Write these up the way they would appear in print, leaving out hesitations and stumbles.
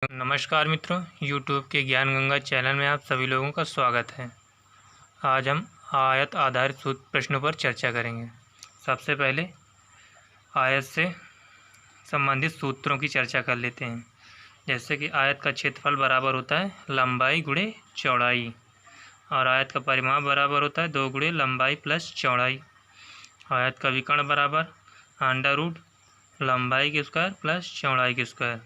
नमस्कार मित्रों, YouTube के ज्ञान गंगा चैनल में आप सभी लोगों का स्वागत है। आज हम आयत आधारित सूत्र प्रश्नों पर चर्चा करेंगे। सबसे पहले आयत से संबंधित सूत्रों की चर्चा कर लेते हैं। जैसे कि आयत का क्षेत्रफल बराबर होता है लंबाई गुणे चौड़ाई, और आयत का परिमाप बराबर होता है 2 गुणे लंबाई प्लस चौड़ाई। आयत का विकर्ण बराबर अंडर रूट लंबाई के स्क्वायर प्लस चौड़ाई के स्क्वायर,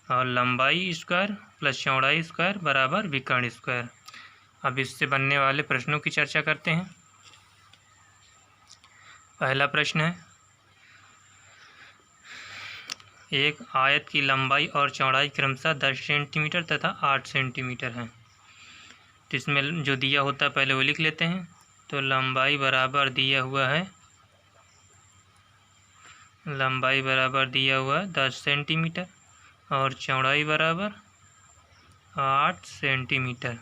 और लंबाई स्क्वायर प्लस चौड़ाई स्क्वायर बराबर विकर्ण स्क्वायर। अब इससे बनने वाले प्रश्नों की चर्चा करते हैं। पहला प्रश्न है, एक आयत की लंबाई और चौड़ाई क्रमशः 10 सेंटीमीटर तथा 8 सेंटीमीटर है। तो इसमें जो दिया होता है पहले वो लिख लेते हैं। तो लंबाई बराबर दिया हुआ है 10 सेंटीमीटर और चौड़ाई बराबर 8 सेंटीमीटर।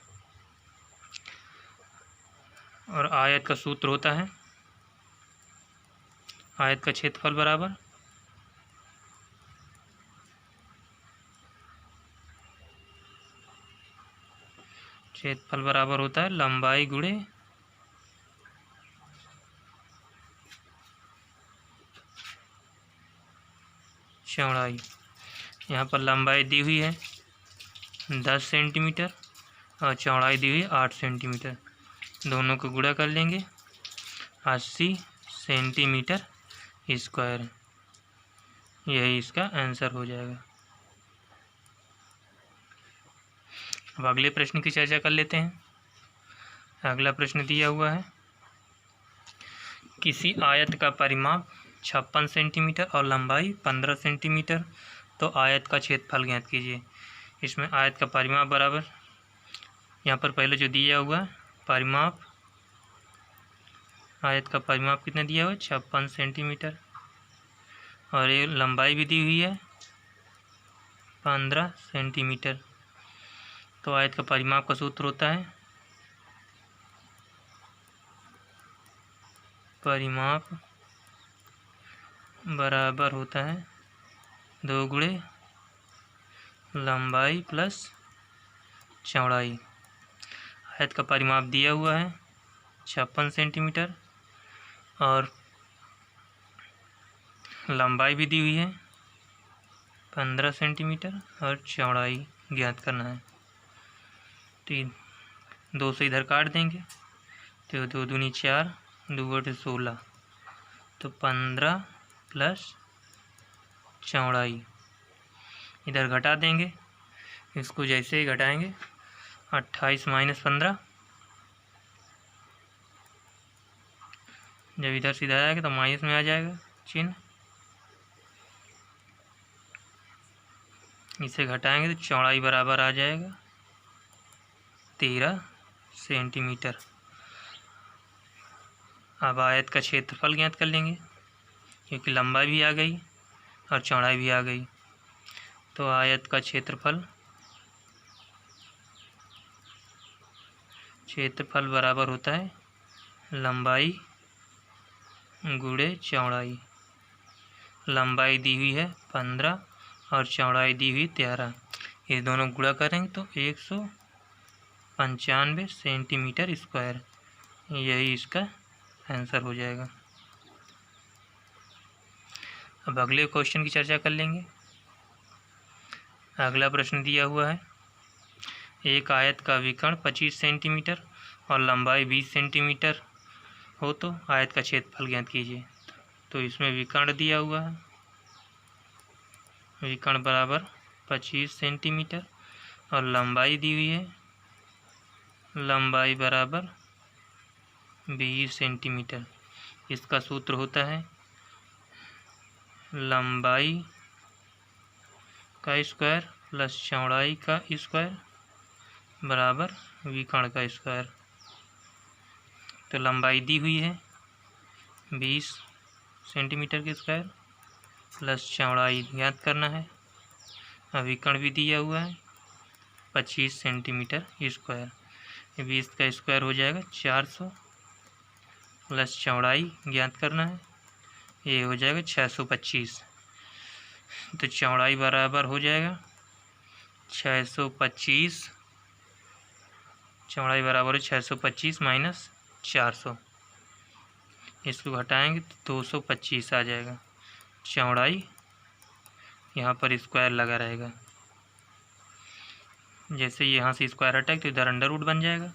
और आयत का सूत्र होता है आयत का क्षेत्रफल बराबर होता है लंबाई गुणे चौड़ाई। यहाँ पर लंबाई दी हुई है 10 सेंटीमीटर और चौड़ाई दी हुई 8 सेंटीमीटर। दोनों को गुणा कर लेंगे 80 सेंटीमीटर स्क्वायर। यही इसका आंसर हो जाएगा। अब अगले प्रश्न की चर्चा कर लेते हैं। अगला प्रश्न दिया हुआ है, किसी आयत का परिमाप 56 सेंटीमीटर और लंबाई 15 सेंटीमीटर, तो आयत का क्षेत्रफल ज्ञात कीजिए। इसमें आयत का परिमाप बराबर, यहाँ पर पहले जो दिया हुआ है परिमाप, आयत का परिमाप कितना दिया हुआ है 56 सेंटीमीटर, और ये लंबाई भी दी हुई है 15 सेंटीमीटर। तो आयत का परिमाप का सूत्र होता है परिमाप बराबर होता है 2 गुणे लंबाई प्लस चौड़ाई। आयत का परिमाप दिया हुआ है 56 सेंटीमीटर और लंबाई भी दी हुई है 15 सेंटीमीटर और चौड़ाई ज्ञात करना है। तो 2 से इधर काट देंगे तो 2 दूनी 4, 2 8 16, तो 15 प्लस चौड़ाई इधर घटा देंगे। इसको जैसे ही घटाएंगे 28 माइनस 15, जब इधर सीधा आएगा तो माइनस में आ जाएगा चिन्ह। इसे घटाएंगे तो चौड़ाई बराबर आ जाएगा 13 सेंटीमीटर। अब आयत का क्षेत्रफल ज्ञात कर लेंगे, क्योंकि लंबाई भी आ गई और चौड़ाई भी आ गई। तो आयत का क्षेत्रफल बराबर होता है लंबाई गुणे चौड़ाई। लंबाई दी हुई है 15 और चौड़ाई दी हुई 13। ये दोनों गुणा करेंगे तो 195 सेंटीमीटर स्क्वायर। यही इसका आंसर हो जाएगा। अब अगले क्वेश्चन की चर्चा कर लेंगे। अगला प्रश्न दिया हुआ है, एक आयत का विकर्ण 25 सेंटीमीटर और लंबाई 20 सेंटीमीटर हो तो आयत का क्षेत्रफल ज्ञात कीजिए। तो इसमें विकर्ण दिया हुआ है, विकर्ण बराबर 25 सेंटीमीटर और लंबाई दी हुई है लंबाई बराबर 20 सेंटीमीटर। इसका सूत्र होता है लंबाई का स्क्वायर प्लस चौड़ाई का स्क्वायर बराबर विकर्ण का स्क्वायर। तो लंबाई दी हुई है 20 सेंटीमीटर के स्क्वायर प्लस चौड़ाई ज्ञात करना है, और विकर्ण भी दिया हुआ है 25 सेंटीमीटर स्क्वायर। 20 का स्क्वायर हो जाएगा 400 प्लस चौड़ाई ज्ञात करना है, ये हो जाएगा 625। तो चौड़ाई बराबर हो जाएगा 625, चौड़ाई बराबर है 625 माइनस 400, इसको घटाएंगे तो 225 आ जाएगा। चौड़ाई यहाँ पर स्क्वायर लगा रहेगा, जैसे यहाँ से स्क्वायर हटाएगा तो इधर अंडर रूट बन जाएगा,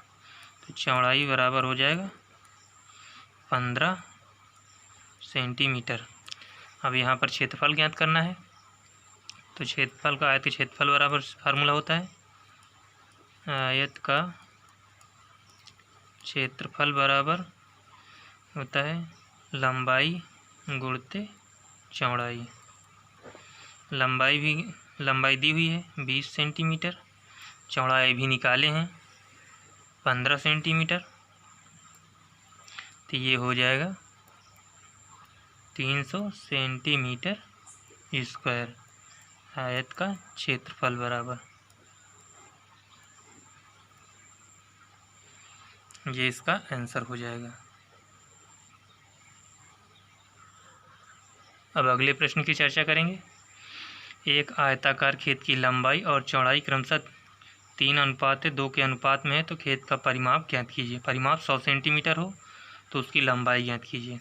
तो चौड़ाई बराबर हो जाएगा 15 सेंटीमीटर। अब यहाँ पर क्षेत्रफल ज्ञात करना है, तो क्षेत्रफल का आयत के क्षेत्रफल बराबर फार्मूला होता है आयत का क्षेत्रफल बराबर होता है लंबाई गुणित चौड़ाई। लंबाई दी हुई है 20 सेंटीमीटर, चौड़ाई भी निकाले हैं 15 सेंटीमीटर, तो ये हो जाएगा 300 सेंटीमीटर स्क्वायर आयत का क्षेत्रफल बराबर। ये इसका आंसर हो जाएगा। अब अगले प्रश्न की चर्चा करेंगे। एक आयताकार खेत की लंबाई और चौड़ाई क्रमशः 3:2 के अनुपात में है, तो खेत का परिमाप ज्ञात कीजिए। परिमाप 100 सेंटीमीटर हो तो उसकी लंबाई ज्ञात कीजिए।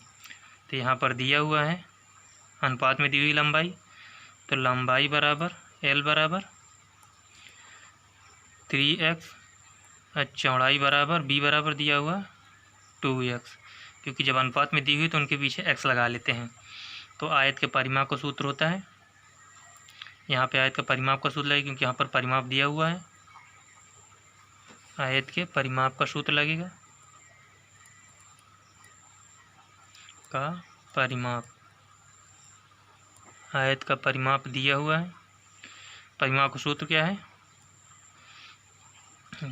तो यहाँ पर दिया हुआ है अनुपात में दी हुई लंबाई, तो लंबाई बराबर L बराबर 3x, चौड़ाई बराबर B बराबर दिया हुआ 2x, क्योंकि जब अनुपात में दी हुई तो उनके पीछे x लगा लेते हैं। तो आयत के परिमाप का सूत्र होता है, यहाँ पे आयत का परिमाप का सूत्र लगेगा क्योंकि यहाँ पर परिमाप दिया हुआ है। आयत के परिमाप का सूत्र लगेगा का परिमाप, आयत का परिमाप दिया हुआ है। परिमाप का सूत्र क्या है?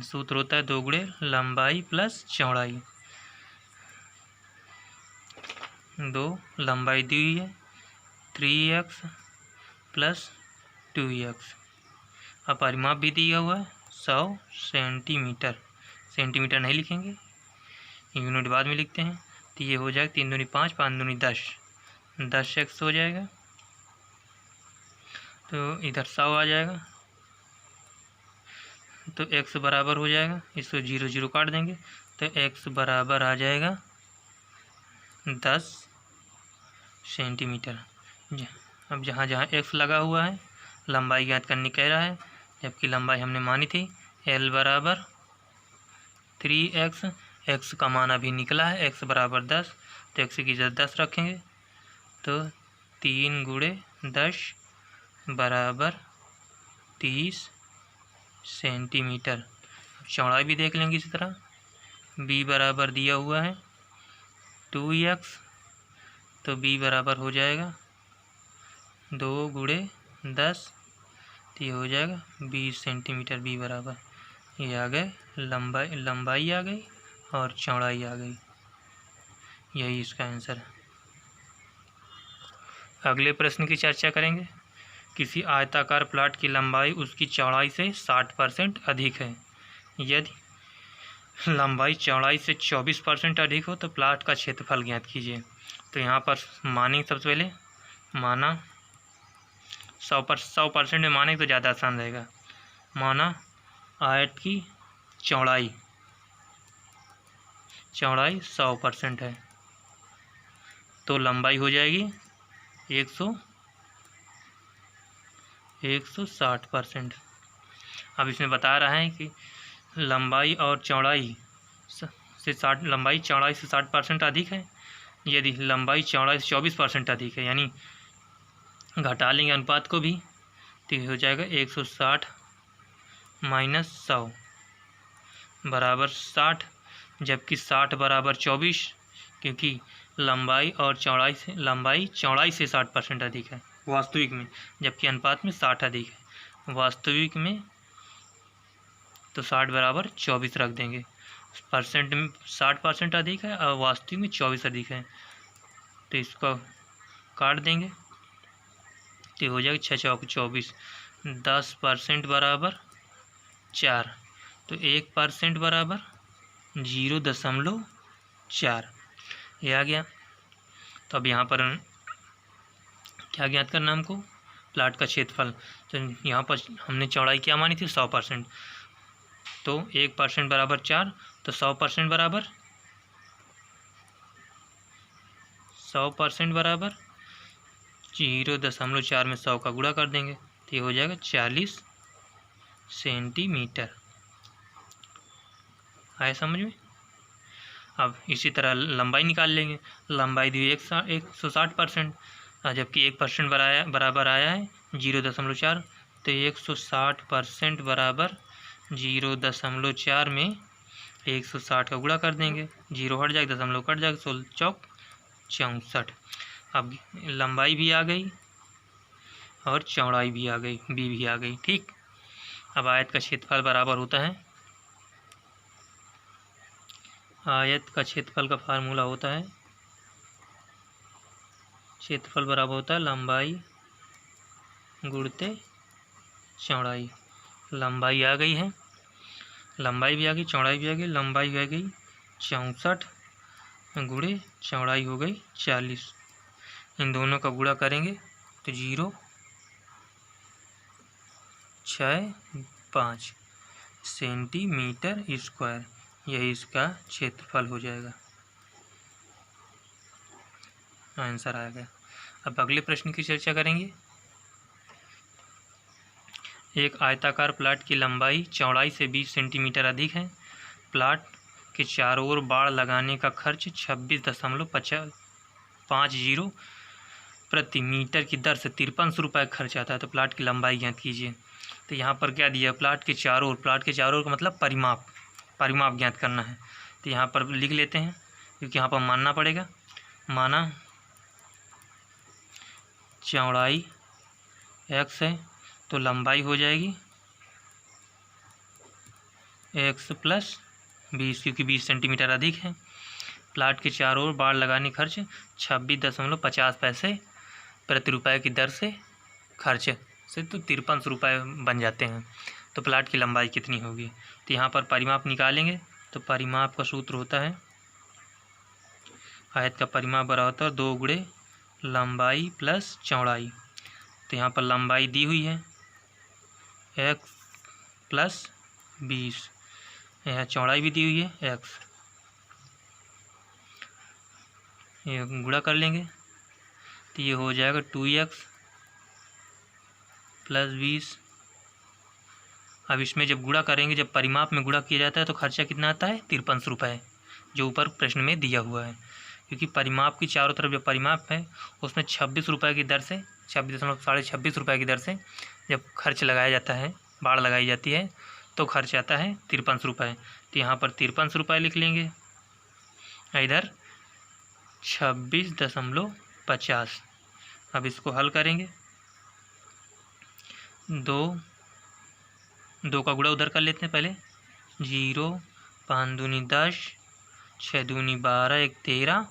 सूत्र होता है 2 गुणे लंबाई प्लस चौड़ाई। 2 लंबाई दी हुई है 3x प्लस 2x, अब परिमाप भी दिया हुआ है 100 सेंटीमीटर। सेंटीमीटर नहीं लिखेंगे, यूनिट बाद में लिखते हैं। तो ये हो जाएगा 3 दूनी 5, 5 दूनी 10, 10x हो जाएगा। तो इधर 100 आ जाएगा, तो x बराबर हो जाएगा, इसको 0 0 काट देंगे, तो x बराबर आ जाएगा 10 सेंटीमीटर। अब जहाँ जहाँ x लगा हुआ है लंबाई ज्ञात करनी कह रहा है, जबकि लंबाई हमने मानी थी L बराबर 3x, x का मान अभी निकला है x बराबर 10, तो x की जगह 10 रखेंगे, तो 3 गुणे 10 बराबर 30 सेंटीमीटर। चौड़ाई भी देख लेंगे इसी तरह, b बराबर दिया हुआ है 2x, तो b बराबर हो जाएगा 2 गुणे 10, तो ये हो जाएगा 20 सेंटीमीटर b बराबर। ये आ गए लंबाई आ गई और चौड़ाई आ गई, यही इसका आंसर है। अगले प्रश्न की चर्चा करेंगे। किसी आयताकार प्लाट की लंबाई उसकी चौड़ाई से 60% अधिक है। यदि लंबाई चौड़ाई से 24% अधिक हो तो प्लाट का क्षेत्रफल ज्ञात कीजिए। तो यहाँ पर मानेंगे, सबसे पहले माना 100% में मानेंगे तो ज़्यादा आसान रहेगा। माना आयत की चौड़ाई 100% है, तो लंबाई हो जाएगी 160%। अब इसमें बता रहा है कि लंबाई चौड़ाई से 60% अधिक है। यदि लंबाई चौड़ाई से 24% अधिक है, यानी घटा लेंगे अनुपात को भी, तो हो जाएगा 160 माइनस 100 बराबर 60, जबकि 60 बराबर 24, क्योंकि लंबाई चौड़ाई से 60% अधिक है वास्तविक में, जबकि अनुपात में 60 अधिक है। वास्तविक में तो 60 बराबर 24 रख देंगे, परसेंट में 60% अधिक है और वास्तविक में 24 अधिक है, तो इसको काट देंगे, तो हो जाएगा 6 चौक 24, 10% बराबर 4, तो 1% बराबर 0.4, ये आ गया। तो अब यहाँ पर क्या ज्ञात करना हमको? प्लाट का क्षेत्रफल। तो यहाँ पर हमने चौड़ाई क्या मानी थी 100%, तो 1% बराबर 4, तो 100% बराबर 100% बराबर 0.4 में 100 का गुणा कर देंगे तो ये हो जाएगा 40 सेंटीमीटर। आया समझ में? अब इसी तरह लंबाई निकाल लेंगे। लंबाई दी 160%, जबकि 1% बराबर आया है 0.4, तो 160% बराबर 0.4 में 160 का गुणा कर देंगे, 0 हट जाएगा, दशमलव कट जाएगा, 16 चौक 64। अब लंबाई भी आ गई और चौड़ाई भी आ गई, बी भी आ गई। ठीक, अब आयत का क्षेत्रफल बराबर होता है, आयत का क्षेत्रफल का फार्मूला होता है, क्षेत्रफल बराबर होता है लंबाई गुणते चौड़ाई। लंबाई आ गई है, लंबाई भी आ गई, चौड़ाई भी आ गई। लंबाई आ गई 64 गुणे चौड़ाई हो गई 40। इन दोनों का गुणा करेंगे तो 0.65 सेंटीमीटर स्क्वायर, यही इसका क्षेत्रफल हो जाएगा। आंसर आ गया। अब अगले प्रश्न की चर्चा करेंगे। एक आयताकार प्लाट की लंबाई चौड़ाई से 20 सेंटीमीटर अधिक है। प्लाट के चारों ओर बाड़ लगाने का खर्च 26.50 प्रति मीटर की दर से 53 रुपये खर्च आता है। तो प्लाट की लंबाई ज्ञात कीजिए। तो यहाँ पर क्या दिया, प्लाट के चारों ओर का मतलब परिमाप ज्ञात करना है। तो यहाँ पर लिख लेते हैं, क्योंकि यहाँ पर मानना पड़ेगा। माना चौड़ाई x है तो लंबाई हो जाएगी x + 20, क्योंकि 20 सेंटीमीटर अधिक है। प्लाट के चारों ओर बाड़ लगाने खर्च 26.50 पैसे प्रति रुपये की दर से खर्च से तो 53 रुपये बन जाते हैं। तो प्लाट की लंबाई कितनी होगी? तो यहाँ पर परिमाप निकालेंगे। तो परिमाप का सूत्र होता है, आयत का परिमाप बराबर होता है 2 गुणे लंबाई प्लस चौड़ाई। तो यहाँ पर लंबाई दी हुई है x + 20, यहाँ चौड़ाई भी दी हुई है x, ये गुणा कर लेंगे तो ये हो जाएगा 2x + 20। अब इसमें जब गुणा करेंगे, जब परिमाप में गुणा किया जाता है तो खर्चा कितना आता है 53 रुपये, जो ऊपर प्रश्न में दिया हुआ है। क्योंकि परिमाप की चारों तरफ जो परिमाप है उसमें 26 रुपये की दर से 26.26 रुपये की दर से जब खर्च लगाया जाता है, बाड़ लगाई जाती है, तो खर्च आता है 53 रुपये। तो यहाँ पर 53 रुपये लिख लेंगे, इधर 26.50। अब इसको हल करेंगे, 2 का गुणा उधर कर लेते हैं पहले। 0 5 दूनी 10, 6 दूनी 12, 1 13,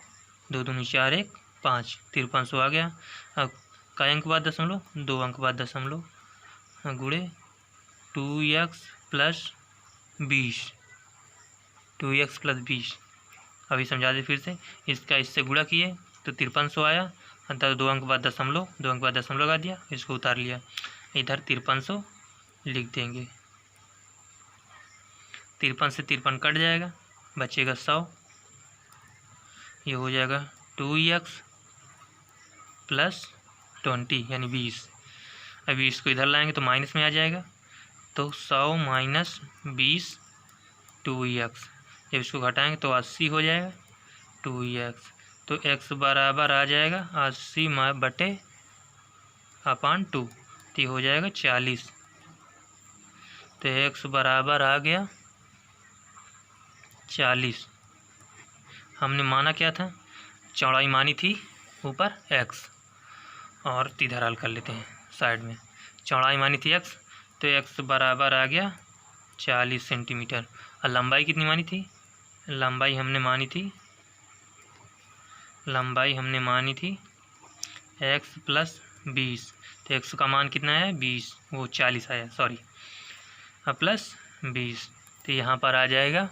2 दूनी 4, 1 5, 5300 आ गया। अब कई अंक बाद दशमलव, 2 अंक बाद दशमलव, गुणे 2x + 20, 2x + 20। अभी समझा दे फिर से, इसका इससे गुणा किए तो 5300 आया, अंतर 2 अंक बाद दशमलव, 2 अंक बाद दशमलव लगा दिया, इसको उतार लिया, इधर 5300 लिख देंगे। 53 से 53 कट जाएगा, बचेगा 100। ये हो जाएगा 2x + 20 यानी 20। अभी इसको इधर लाएंगे तो माइनस में आ जाएगा, तो 100 - 20 2x। जब इसको घटाएंगे तो 80 हो जाएगा 2x। तो x बराबर आ जाएगा 80/2, तो हो जाएगा 40। तो x बराबर आ गया 40। हमने माना क्या था, चौड़ाई मानी थी ऊपर x, और इधर हल कर लेते हैं साइड में। चौड़ाई मानी थी x, तो x बराबर आ गया 40 सेंटीमीटर। और लंबाई कितनी मानी थी? लंबाई हमने मानी थी x + 20। तो x का मान कितना है 20, वो 40 आया, सॉरी, प्लस 20। तो यहाँ पर आ जाएगा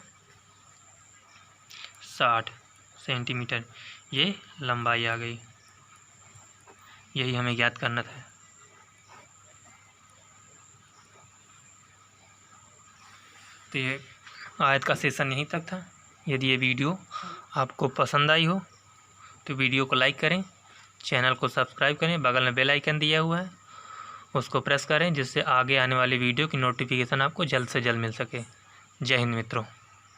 60 सेंटीमीटर। ये लंबाई आ गई, यही हमें ज्ञात करना था। तो ये आयत का सेशन यहीं तक था। यदि ये वीडियो आपको पसंद आई हो तो वीडियो को लाइक करें, चैनल को सब्सक्राइब करें, बगल में बेल आइकन दिया हुआ है उसको प्रेस करें, जिससे आगे आने वाली वीडियो की नोटिफिकेशन आपको जल्द से जल्द मिल सके। जय हिंद मित्रों।